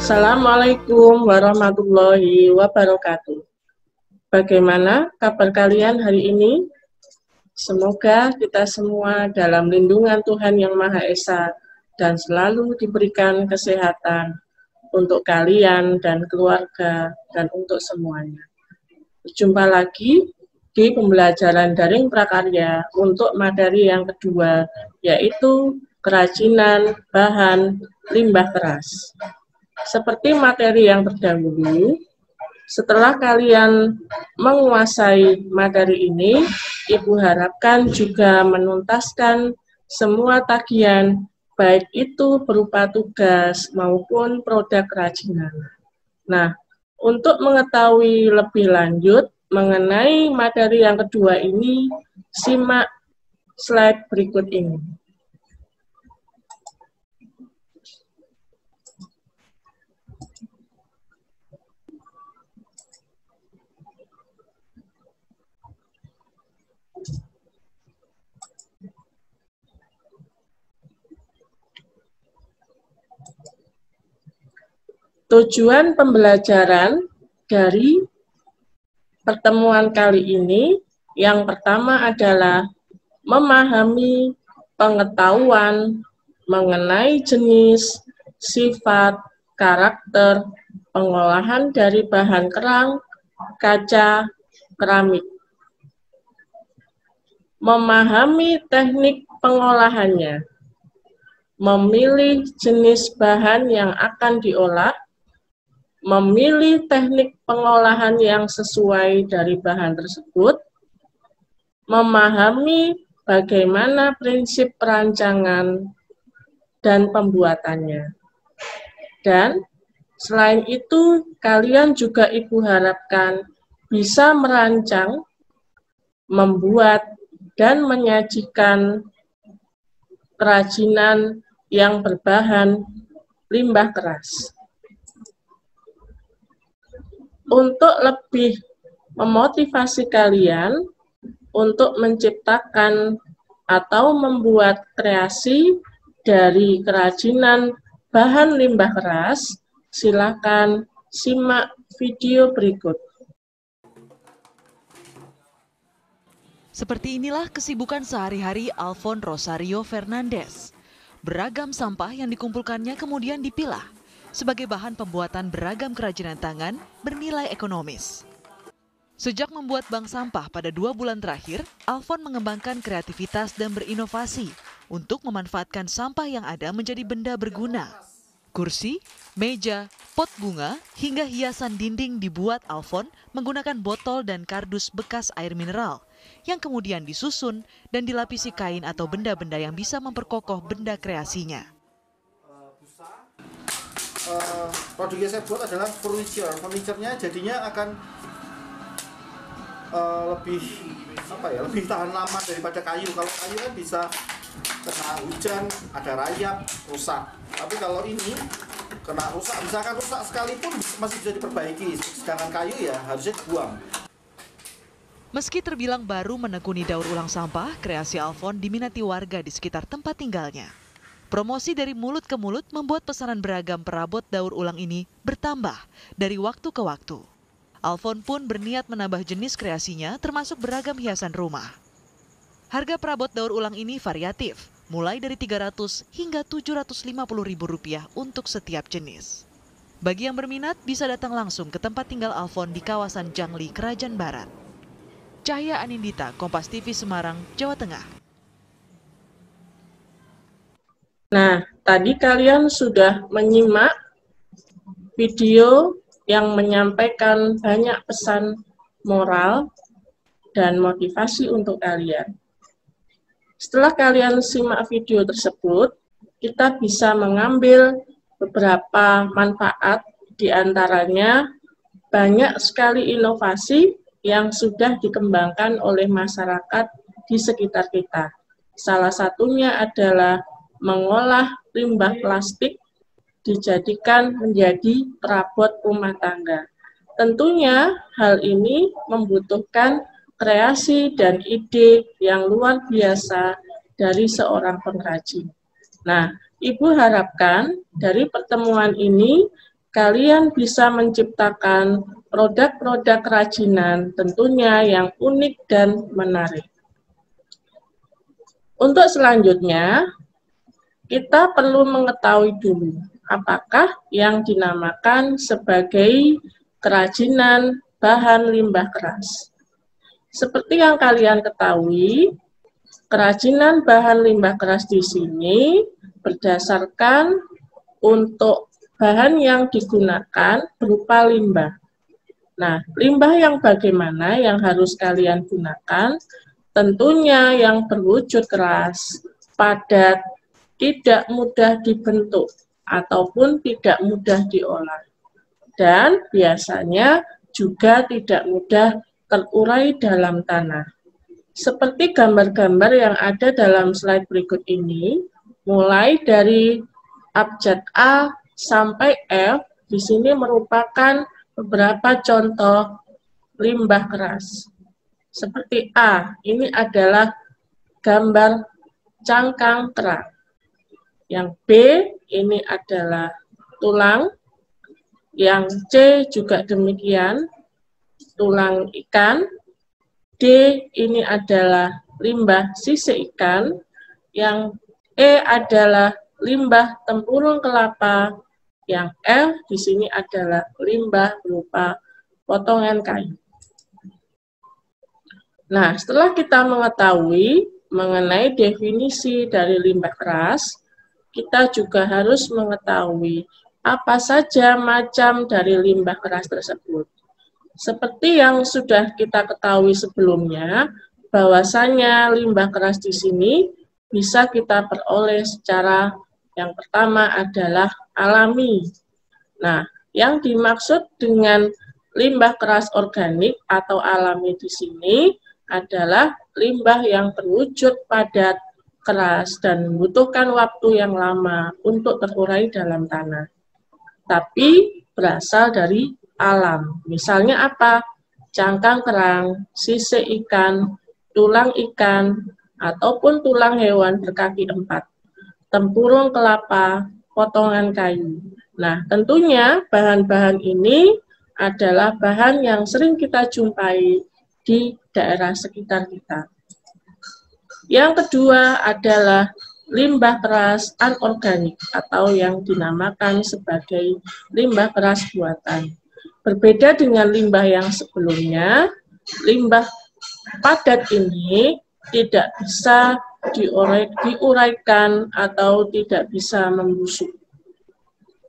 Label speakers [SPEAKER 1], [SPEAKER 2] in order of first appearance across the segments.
[SPEAKER 1] Assalamualaikum warahmatullahi wabarakatuh. Bagaimana kabar kalian hari ini? Semoga kita semua dalam lindungan Tuhan Yang Maha Esa dan selalu diberikan kesehatan untuk kalian dan keluarga dan untuk semuanya. Berjumpa lagi di pembelajaran daring prakarya untuk materi yang kedua, yaitu kerajinan bahan limbah keras. Seperti materi yang terdahulu, setelah kalian menguasai materi ini, Ibu harapkan juga menuntaskan semua tagihan, baik itu berupa tugas maupun produk kerajinan. Nah, untuk mengetahui lebih lanjut mengenai materi yang kedua ini, simak slide berikut ini. Tujuan pembelajaran dari pertemuan kali ini yang pertama adalah memahami pengetahuan mengenai jenis, sifat, karakter, pengolahan dari bahan kerang, kaca, keramik. Memahami teknik pengolahannya, memilih jenis bahan yang akan diolah, memilih teknik pengolahan yang sesuai dari bahan tersebut, memahami bagaimana prinsip perancangan dan pembuatannya. Dan selain itu, kalian juga Ibu harapkan bisa merancang, membuat, dan menyajikan kerajinan yang berbahan limbah keras. Untuk lebih memotivasi kalian untuk menciptakan atau membuat kreasi dari kerajinan bahan limbah keras, silakan simak video berikut.
[SPEAKER 2] Seperti inilah kesibukan sehari-hari Alfon Rosario Fernandez. Beragam sampah yang dikumpulkannya kemudian dipilah sebagai bahan pembuatan beragam kerajinan tangan bernilai ekonomis. Sejak membuat bank sampah pada 2 bulan terakhir, Alfon mengembangkan kreativitas dan berinovasi untuk memanfaatkan sampah yang ada menjadi benda berguna. Kursi, meja, pot bunga, hingga hiasan dinding dibuat Alfon menggunakan botol dan kardus bekas air mineral yang kemudian disusun dan dilapisi kain atau benda-benda yang bisa memperkokoh benda kreasinya.
[SPEAKER 3] Produk yang saya buat adalah furniture. Furniturnya jadinya akan lebih tahan lama daripada kayu. Kalau kayu kan bisa kena hujan, ada rayap, rusak. Tapi kalau ini kena rusak, misalkan rusak sekalipun masih bisa diperbaiki. Sedangkan kayu ya harusnya dibuang.
[SPEAKER 2] Meski terbilang baru menekuni daur ulang sampah, kreasi Alfon diminati warga di sekitar tempat tinggalnya. Promosi dari mulut ke mulut membuat pesanan beragam perabot daur ulang ini bertambah dari waktu ke waktu. Alfon pun berniat menambah jenis kreasinya termasuk beragam hiasan rumah. Harga perabot daur ulang ini variatif, mulai dari Rp300 hingga Rp750.000 untuk setiap jenis. Bagi yang berminat bisa datang langsung ke tempat tinggal Alfon di kawasan Jangli, Krajan Barat. Cahya Anindita, Kompas TV Semarang, Jawa Tengah.
[SPEAKER 1] Nah, tadi kalian sudah menyimak video yang menyampaikan banyak pesan moral dan motivasi untuk kalian. Setelah kalian simak video tersebut, kita bisa mengambil beberapa manfaat, di antaranya banyak sekali inovasi yang sudah dikembangkan oleh masyarakat di sekitar kita. Salah satunya adalah mengolah limbah plastik dijadikan menjadi perabot rumah tangga. Tentunya hal ini membutuhkan kreasi dan ide yang luar biasa dari seorang pengrajin. Nah, Ibu harapkan dari pertemuan ini kalian bisa menciptakan produk-produk kerajinan tentunya yang unik dan menarik. Untuk selanjutnya, kita perlu mengetahui dulu apakah yang dinamakan sebagai kerajinan bahan limbah keras. Seperti yang kalian ketahui, kerajinan bahan limbah keras di sini berdasarkan untuk bahan yang digunakan berupa limbah. Nah, limbah yang bagaimana yang harus kalian gunakan? Tentunya yang berwujud keras, padat, tidak mudah dibentuk, ataupun tidak mudah diolah. Dan biasanya juga tidak mudah terurai dalam tanah. Seperti gambar-gambar yang ada dalam slide berikut ini, mulai dari abjad A sampai F, di sini merupakan beberapa contoh limbah keras. Seperti A, ini adalah gambar cangkang kerang. Yang B, ini adalah tulang. Yang C juga demikian, tulang ikan. D, ini adalah limbah sisik ikan. Yang E adalah limbah tempurung kelapa. Yang F di sini adalah limbah berupa potongan kayu. Nah, setelah kita mengetahui mengenai definisi dari limbah keras, kita juga harus mengetahui apa saja macam dari limbah keras tersebut. Seperti yang sudah kita ketahui sebelumnya, bahwasanya limbah keras di sini bisa kita peroleh secara yang pertama adalah alami. Nah, yang dimaksud dengan limbah keras organik atau alami di sini adalah limbah yang berwujud padat, keras, dan membutuhkan waktu yang lama untuk terurai dalam tanah. Tapi berasal dari alam. Misalnya apa? Cangkang kerang, sisik ikan, tulang ikan, ataupun tulang hewan berkaki 4. Tempurung kelapa, potongan kayu. Nah, tentunya bahan-bahan ini adalah bahan yang sering kita jumpai di daerah sekitar kita. Yang kedua adalah limbah keras anorganik atau yang dinamakan sebagai limbah keras buatan. Berbeda dengan limbah yang sebelumnya, limbah padat ini tidak bisa diuraikan atau tidak bisa membusuk.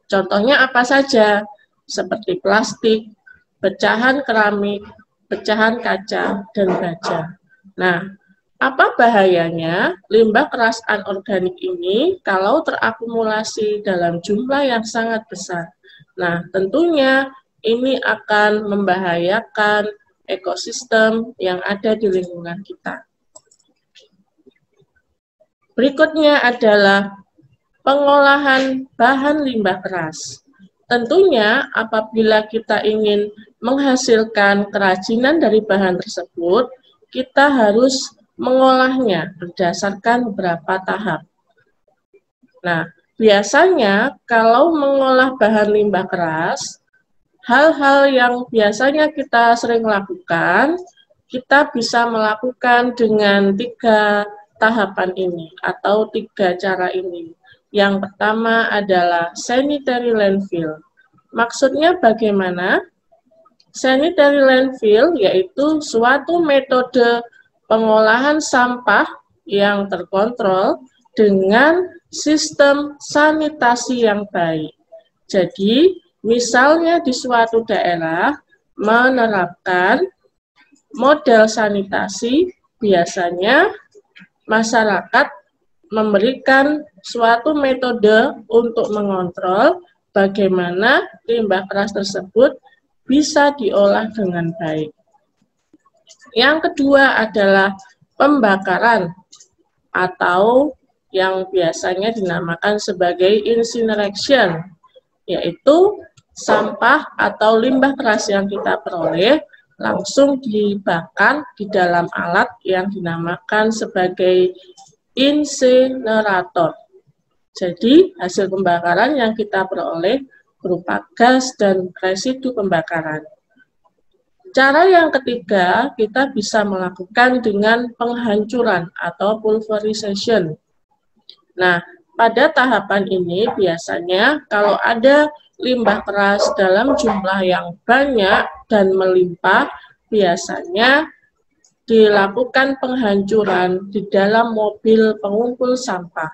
[SPEAKER 1] Contohnya apa saja? Seperti plastik, pecahan keramik, pecahan kaca, dan baja. Nah, apa bahayanya limbah keras anorganik ini kalau terakumulasi dalam jumlah yang sangat besar? Nah, tentunya ini akan membahayakan ekosistem yang ada di lingkungan kita. Berikutnya adalah pengolahan bahan limbah keras. Tentunya apabila kita ingin menghasilkan kerajinan dari bahan tersebut, kita harus mengolahnya berdasarkan beberapa tahap. Nah, biasanya kalau mengolah bahan limbah keras, hal-hal yang biasanya kita sering lakukan, kita bisa melakukan dengan 3 tahapan ini atau 3 cara ini. Yang pertama adalah sanitary landfill. Maksudnya bagaimana? Sanitary landfill yaitu suatu metode pengolahan sampah yang terkontrol dengan sistem sanitasi yang baik. Jadi, misalnya di suatu daerah menerapkan model sanitasi, biasanya masyarakat memberikan suatu metode untuk mengontrol bagaimana limbah keras tersebut bisa diolah dengan baik. Yang kedua adalah pembakaran atau yang biasanya dinamakan sebagai incineration, yaitu sampah atau limbah keras yang kita peroleh langsung dibakar di dalam alat yang dinamakan sebagai insinerator. Jadi, hasil pembakaran yang kita peroleh berupa gas dan residu pembakaran. Cara yang ketiga, kita bisa melakukan dengan penghancuran atau pulverization. Nah, pada tahapan ini biasanya kalau ada limbah keras dalam jumlah yang banyak dan melimpah, biasanya dilakukan penghancuran di dalam mobil pengumpul sampah.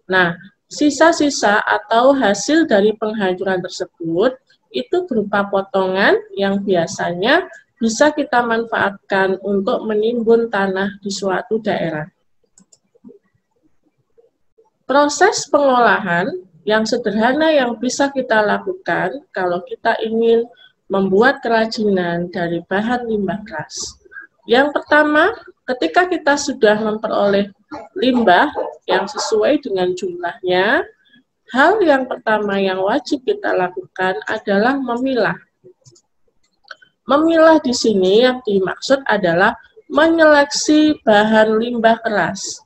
[SPEAKER 1] Nah, sisa-sisa atau hasil dari penghancuran tersebut itu berupa potongan yang biasanya bisa kita manfaatkan untuk menimbun tanah di suatu daerah. Proses pengolahan yang sederhana yang bisa kita lakukan kalau kita ingin membuat kerajinan dari bahan limbah keras. Yang pertama, ketika kita sudah memperoleh limbah yang sesuai dengan jumlahnya, hal yang pertama yang wajib kita lakukan adalah memilah. Memilah di sini yang dimaksud adalah menyeleksi bahan limbah keras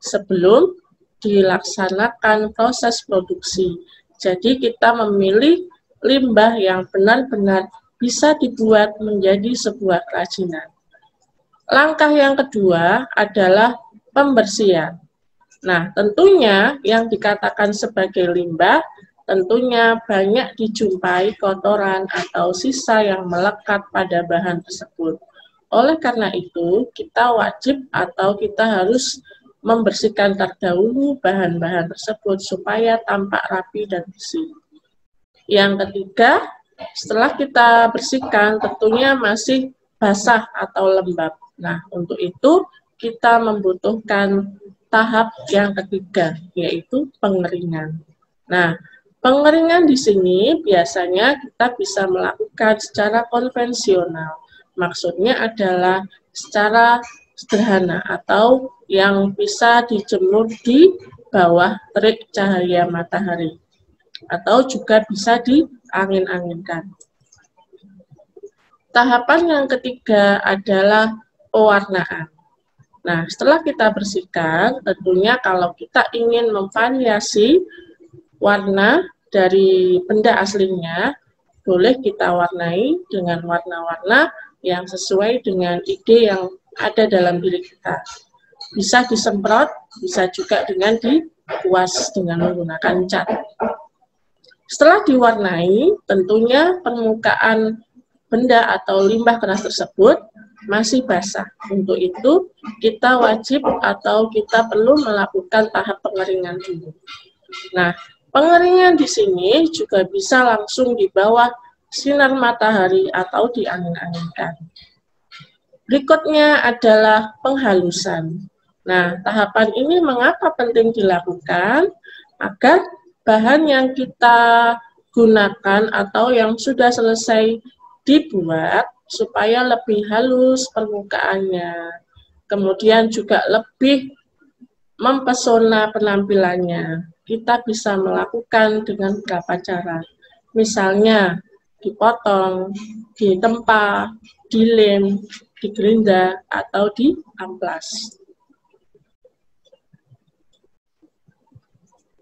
[SPEAKER 1] sebelum dilaksanakan proses produksi. Jadi kita memilih limbah yang benar-benar bisa dibuat menjadi sebuah kerajinan. Langkah yang kedua adalah pembersihan. Nah, tentunya yang dikatakan sebagai limbah, tentunya banyak dijumpai kotoran atau sisa yang melekat pada bahan tersebut. Oleh karena itu, kita wajib atau kita harus membersihkan terdahulu bahan-bahan tersebut supaya tampak rapi dan bersih. Yang ketiga, setelah kita bersihkan, tentunya masih basah atau lembab. Nah, untuk itu kita membutuhkan tahap yang ketiga, yaitu pengeringan. Nah, pengeringan di sini biasanya kita bisa melakukan secara konvensional. Maksudnya adalah secara sederhana atau yang bisa dijemur di bawah terik cahaya matahari. Atau juga bisa diangin-anginkan. Tahapan yang ketiga adalah pewarnaan. Nah, setelah kita bersihkan, tentunya kalau kita ingin memvariasi warna dari benda aslinya, boleh kita warnai dengan warna-warna yang sesuai dengan ide yang ada dalam diri kita. Bisa disemprot, bisa juga dengan dikuas dengan menggunakan cat. Setelah diwarnai, tentunya permukaan benda atau limbah keras tersebut masih basah. Untuk itu, kita wajib atau kita perlu melakukan tahap pengeringan dulu. Nah, pengeringan di sini juga bisa langsung di bawah sinar matahari atau diangin-anginkan. Berikutnya adalah penghalusan. Nah, tahapan ini mengapa penting dilakukan? Agar bahan yang kita gunakan atau yang sudah selesai dibuat supaya lebih halus permukaannya, kemudian juga lebih mempesona penampilannya. Kita bisa melakukan dengan beberapa cara. Misalnya dipotong, ditempa, dilem, digerinda, atau diamplas.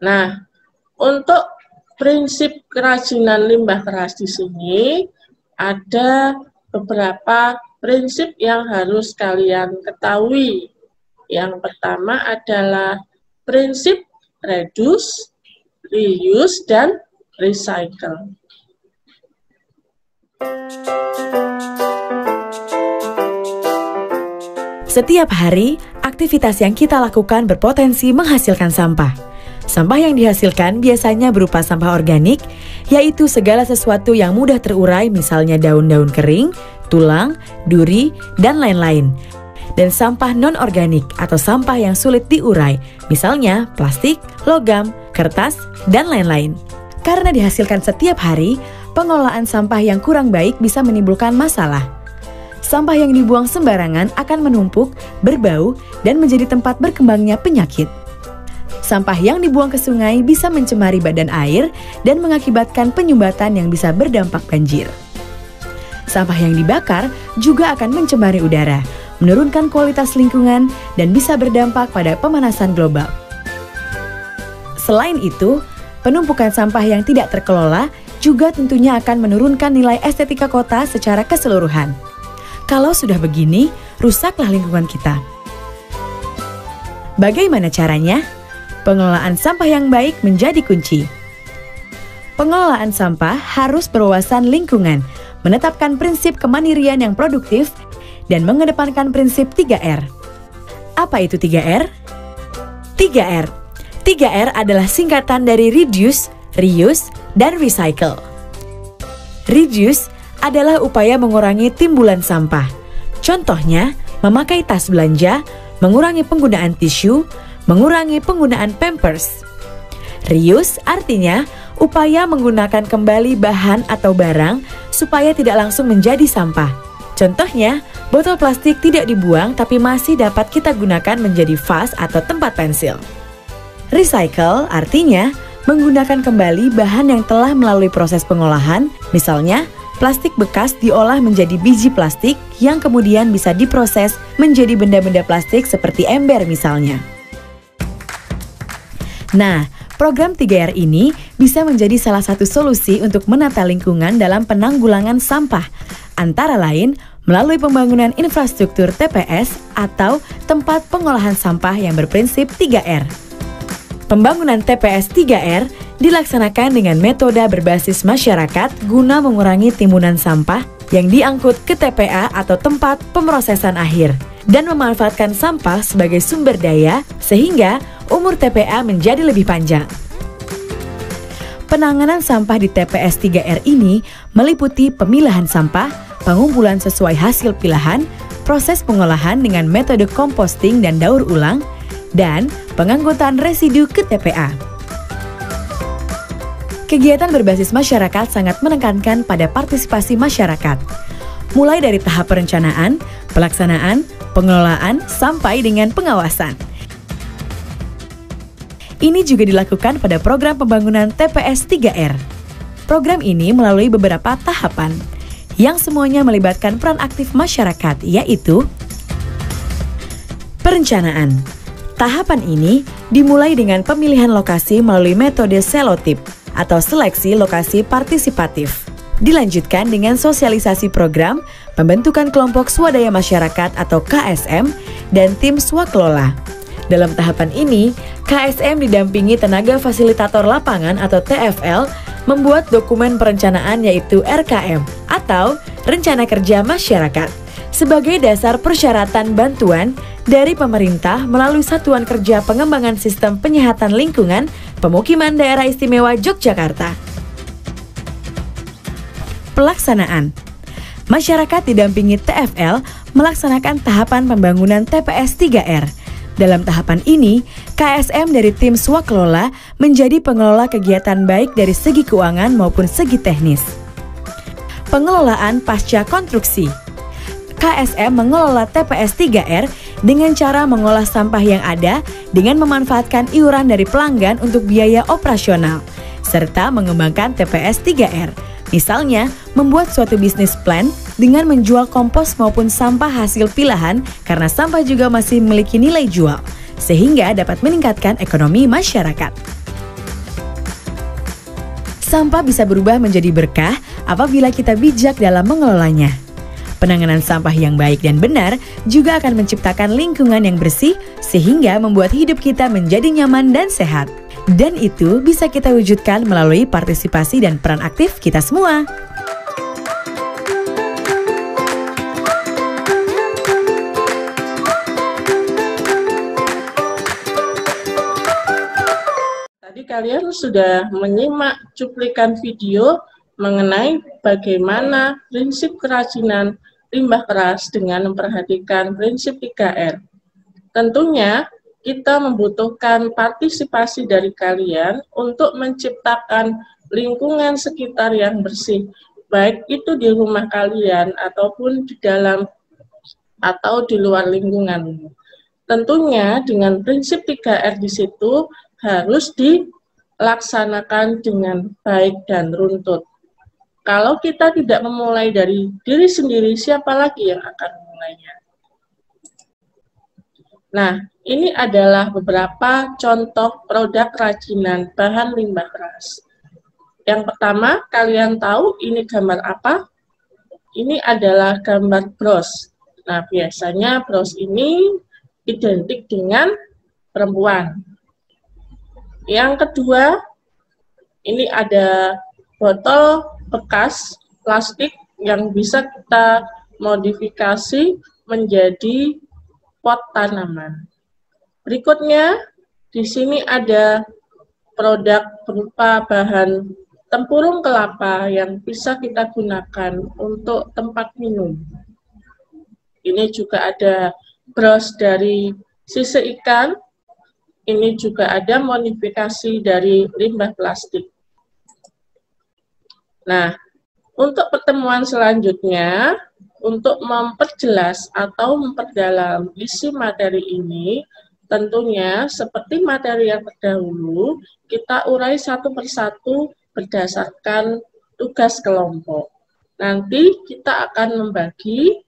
[SPEAKER 1] Nah, untuk prinsip kerajinan limbah keras di sini ada beberapa prinsip yang harus kalian ketahui. Yang pertama adalah prinsip reduce, reuse, dan recycle.
[SPEAKER 4] Setiap hari, aktivitas yang kita lakukan berpotensi menghasilkan sampah. Sampah yang dihasilkan biasanya berupa sampah organik, yaitu segala sesuatu yang mudah terurai, misalnya daun-daun kering, tulang, duri, dan lain-lain. Dan sampah non-organik atau sampah yang sulit diurai, misalnya plastik, logam, kertas, dan lain-lain. Karena dihasilkan setiap hari, pengolahan sampah yang kurang baik bisa menimbulkan masalah. Sampah yang dibuang sembarangan akan menumpuk, berbau, dan menjadi tempat berkembangnya penyakit. Sampah yang dibuang ke sungai bisa mencemari badan air dan mengakibatkan penyumbatan yang bisa berdampak banjir. Sampah yang dibakar juga akan mencemari udara, menurunkan kualitas lingkungan, dan bisa berdampak pada pemanasan global. Selain itu, penumpukan sampah yang tidak terkelola juga tentunya akan menurunkan nilai estetika kota secara keseluruhan. Kalau sudah begini, rusaklah lingkungan kita. Bagaimana caranya? Pengelolaan sampah yang baik menjadi kunci. Pengelolaan sampah harus berwawasan lingkungan, menetapkan prinsip kemandirian yang produktif, dan mengedepankan prinsip 3R. Apa itu 3R? 3R. 3R adalah singkatan dari reduce, reuse, dan recycle. Reduce adalah upaya mengurangi timbulan sampah. Contohnya, memakai tas belanja, mengurangi penggunaan tisu, mengurangi penggunaan pampers. Reuse artinya upaya menggunakan kembali bahan atau barang supaya tidak langsung menjadi sampah. Contohnya, botol plastik tidak dibuang tapi masih dapat kita gunakan menjadi vas atau tempat pensil. Recycle artinya menggunakan kembali bahan yang telah melalui proses pengolahan, misalnya plastik bekas diolah menjadi biji plastik yang kemudian bisa diproses menjadi benda-benda plastik seperti ember misalnya. Nah, program 3R ini bisa menjadi salah satu solusi untuk menata lingkungan dalam penanggulangan sampah, antara lain melalui pembangunan infrastruktur TPS atau tempat pengolahan sampah yang berprinsip 3R. Pembangunan TPS 3R dilaksanakan dengan metode berbasis masyarakat guna mengurangi timbunan sampah yang diangkut ke TPA atau tempat pemrosesan akhir dan memanfaatkan sampah sebagai sumber daya sehingga umur TPA menjadi lebih panjang. Penanganan sampah di TPS 3R ini meliputi pemilahan sampah, pengumpulan sesuai hasil pilahan, proses pengolahan dengan metode composting dan daur ulang, dan pengangkutan residu ke TPA. Kegiatan berbasis masyarakat sangat menekankan pada partisipasi masyarakat, mulai dari tahap perencanaan, pelaksanaan, pengelolaan, sampai dengan pengawasan. Ini juga dilakukan pada program pembangunan TPS 3R. Program ini melalui beberapa tahapan, yang semuanya melibatkan peran aktif masyarakat, yaitu perencanaan. Tahapan ini dimulai dengan pemilihan lokasi melalui metode selotip atau seleksi lokasi partisipatif. Dilanjutkan dengan sosialisasi program, pembentukan kelompok swadaya masyarakat atau KSM, dan tim swakelola. Dalam tahapan ini, KSM didampingi tenaga fasilitator lapangan atau TFL membuat dokumen perencanaan yaitu RKM atau Rencana Kerja Masyarakat sebagai dasar persyaratan bantuan dari pemerintah melalui Satuan Kerja Pengembangan Sistem Penyihatan Lingkungan Pemukiman Daerah Istimewa Yogyakarta. Pelaksanaan. Masyarakat didampingi TFL melaksanakan tahapan pembangunan TPS 3R. Dalam tahapan ini, KSM dari tim swakelola menjadi pengelola kegiatan baik dari segi keuangan maupun segi teknis. Pengelolaan pasca konstruksi. KSM mengelola TPS 3R dengan cara mengolah sampah yang ada dengan memanfaatkan iuran dari pelanggan untuk biaya operasional, serta mengembangkan TPS 3R. Misalnya, membuat suatu bisnis plan dengan menjual kompos maupun sampah hasil pilahan karena sampah juga masih memiliki nilai jual, sehingga dapat meningkatkan ekonomi masyarakat. Sampah bisa berubah menjadi berkah apabila kita bijak dalam mengelolanya. Penanganan sampah yang baik dan benar juga akan menciptakan lingkungan yang bersih sehingga membuat hidup kita menjadi nyaman dan sehat. Dan itu bisa kita wujudkan melalui partisipasi dan peran aktif kita semua.
[SPEAKER 1] Tadi kalian sudah menyimak cuplikan video mengenai bagaimana prinsip kerajinan limbah keras dengan memperhatikan prinsip 3R. Tentunya kita membutuhkan partisipasi dari kalian untuk menciptakan lingkungan sekitar yang bersih, baik itu di rumah kalian ataupun di dalam atau di luar lingkungan. Tentunya dengan prinsip 3R di situ harus dilaksanakan dengan baik dan runtut. Kalau kita tidak memulai dari diri sendiri, siapa lagi yang akan memulainya? Nah, ini adalah beberapa contoh produk kerajinan bahan limbah keras. Yang pertama, kalian tahu ini gambar apa? Ini adalah gambar bros. Nah, biasanya bros ini identik dengan perempuan. Yang kedua, ini ada botol bekas plastik yang bisa kita modifikasi menjadi pot tanaman. Berikutnya, di sini ada produk berupa bahan tempurung kelapa yang bisa kita gunakan untuk tempat minum. Ini juga ada bros dari sisik ikan. Ini juga ada modifikasi dari limbah plastik. Nah, untuk pertemuan selanjutnya, untuk memperjelas atau memperdalam isi materi ini, tentunya seperti materi yang terdahulu, kita urai satu persatu berdasarkan tugas kelompok. Nanti kita akan membagi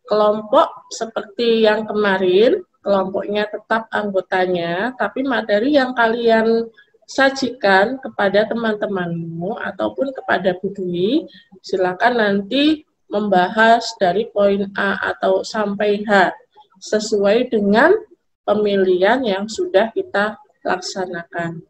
[SPEAKER 1] kelompok seperti yang kemarin, kelompoknya tetap anggotanya, tapi materi yang kalian sajikan kepada teman-temanmu ataupun kepada Bu Dwi, silakan nanti membahas dari poin A atau sampai H sesuai dengan pemilihan yang sudah kita laksanakan.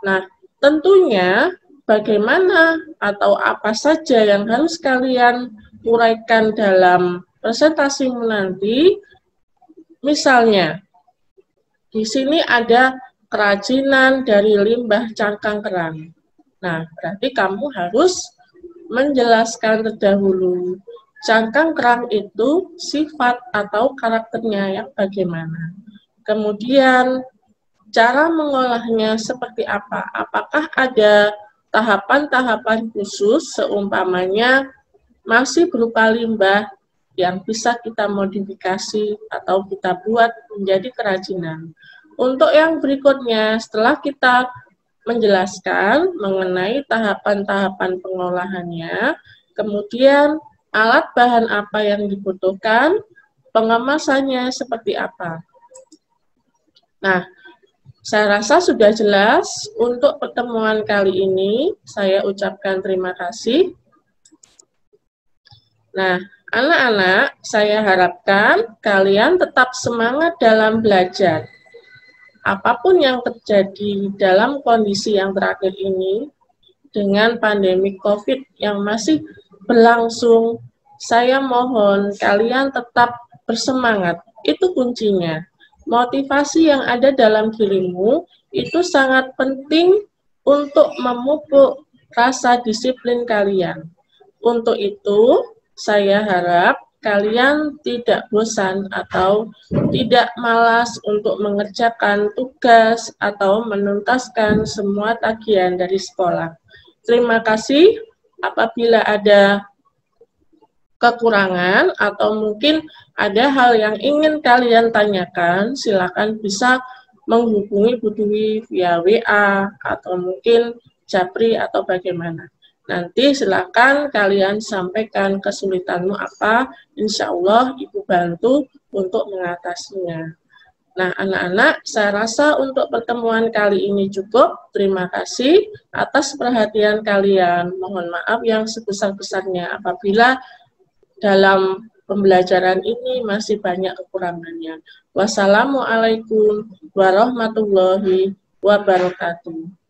[SPEAKER 1] Nah, tentunya bagaimana atau apa saja yang harus kalian uraikan dalam presentasimu nanti. Misalnya, di sini ada kerajinan dari limbah cangkang kerang. Nah, berarti kamu harus menjelaskan terdahulu cangkang kerang itu sifat atau karakternya yang bagaimana. Kemudian, cara mengolahnya seperti apa? Apakah ada tahapan-tahapan khusus seumpamanya masih berupa limbah yang bisa kita modifikasi atau kita buat menjadi kerajinan. Untuk yang berikutnya, setelah kita menjelaskan mengenai tahapan-tahapan pengolahannya, kemudian alat bahan apa yang dibutuhkan, pengemasannya seperti apa. Nah, saya rasa sudah jelas untuk pertemuan kali ini. Saya ucapkan terima kasih. Nah, anak-anak, saya harapkan kalian tetap semangat dalam belajar. Apapun yang terjadi dalam kondisi yang terakhir ini, dengan pandemi COVID yang masih berlangsung, saya mohon kalian tetap bersemangat. Itu kuncinya. Motivasi yang ada dalam dirimu itu sangat penting untuk memupuk rasa disiplin kalian. Untuk itu, saya harap kalian tidak bosan atau tidak malas untuk mengerjakan tugas atau menuntaskan semua tagihan dari sekolah. Terima kasih. Apabila ada kekurangan atau mungkin ada hal yang ingin kalian tanyakan, silakan bisa menghubungi Bu Dwi via WA atau mungkin Japri atau bagaimana. Nanti silakan kalian sampaikan kesulitanmu apa, insya Allah Ibu bantu untuk mengatasinya. Nah, anak-anak, saya rasa untuk pertemuan kali ini cukup. Terima kasih atas perhatian kalian. Mohon maaf yang sebesar-besarnya apabila dalam pembelajaran ini masih banyak kekurangannya. Wassalamualaikum warahmatullahi wabarakatuh.